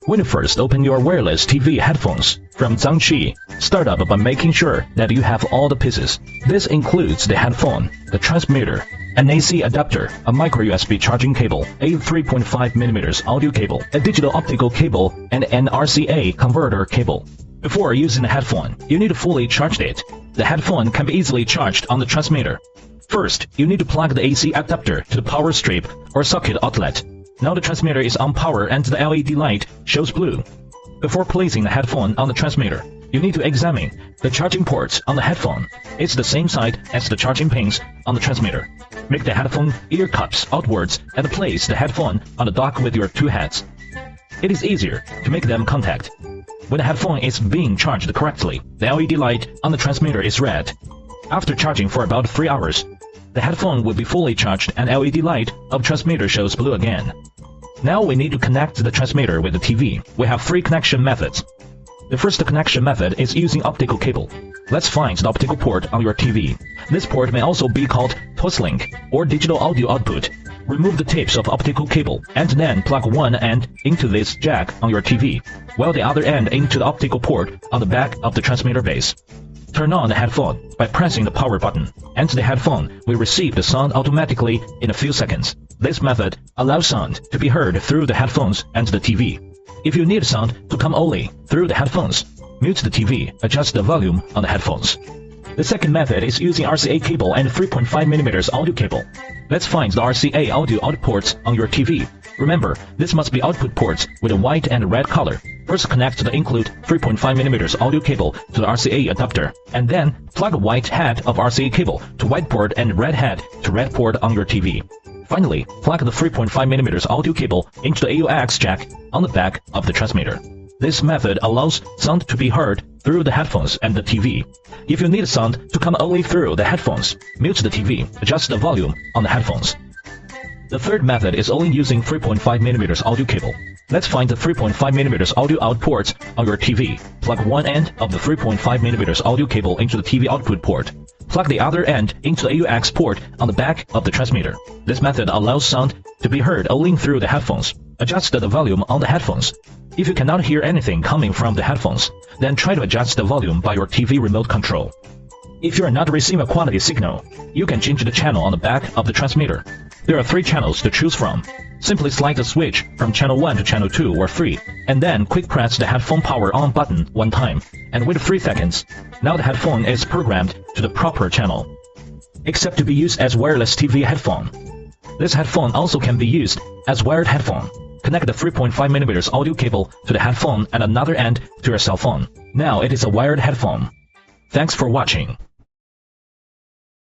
When you first open your wireless TV headphones from Zhangqi, start up by making sure that you have all the pieces. This includes the headphone, the transmitter, an AC adapter, a micro USB charging cable, a 3.5mm audio cable, a digital optical cable, and an RCA converter cable. Before using the headphone, you need to fully charge it. The headphone can be easily charged on the transmitter. First, you need to plug the AC adapter to the power strip or socket outlet. Now the transmitter is on power and the LED light shows blue. Before placing the headphone on the transmitter, you need to examine the charging ports on the headphone. It's the same side as the charging pins on the transmitter. Make the headphone ear cups outwards and place the headphone on the dock with your two hands. It is easier to make them contact. When the headphone is being charged correctly, the LED light on the transmitter is red. After charging for about 3 hours, the headphone will be fully charged and LED light of transmitter shows blue again. Now we need to connect the transmitter with the TV. We have 3 connection methods. The first connection method is using optical cable. Let's find the optical port on your TV. This port may also be called toslink or digital audio output. Remove the tips of optical cable and then plug one end into this jack on your TV, while the other end into the optical port on the back of the transmitter base. Turn on the headphone by pressing the power button, and the headphone will receive the sound automatically in a few seconds. This method allows sound to be heard through the headphones and the TV. If you need sound to come only through the headphones, mute the TV, adjust the volume on the headphones. The second method is using RCA cable and 3.5mm audio cable. Let's find the RCA audio out ports on your TV. Remember, this must be output ports with a white and red color. First connect the include 3.5mm audio cable to the RCA adapter, and then plug a white head of RCA cable to white port and red head to red port on your TV. Finally, plug the 3.5mm audio cable into the AUX jack on the back of the transmitter. This method allows sound to be heard through the headphones and the TV. If you need sound to come only through the headphones, mute the TV, adjust the volume on the headphones. The third method is only using 3.5mm audio cable. Let's find the 3.5mm audio out ports on your TV. Plug one end of the 3.5mm audio cable into the TV output port. Plug the other end into the AUX port on the back of the transmitter. This method allows sound to be heard only through the headphones. Adjust the volume on the headphones. If you cannot hear anything coming from the headphones, then try to adjust the volume by your TV remote control. If you are not receiving a quality signal, you can change the channel on the back of the transmitter. There are 3 channels to choose from. Simply slide the switch from channel 1 to channel 2 or 3, and then quick press the headphone power on button one time, and wait 3 seconds. Now the headphone is programmed to the proper channel. Except to be used as wireless TV headphone. This headphone also can be used as wired headphone. Connect the 3.5mm audio cable to the headphone and another end to your cell phone. Now it is a wired headphone. Thanks for watching.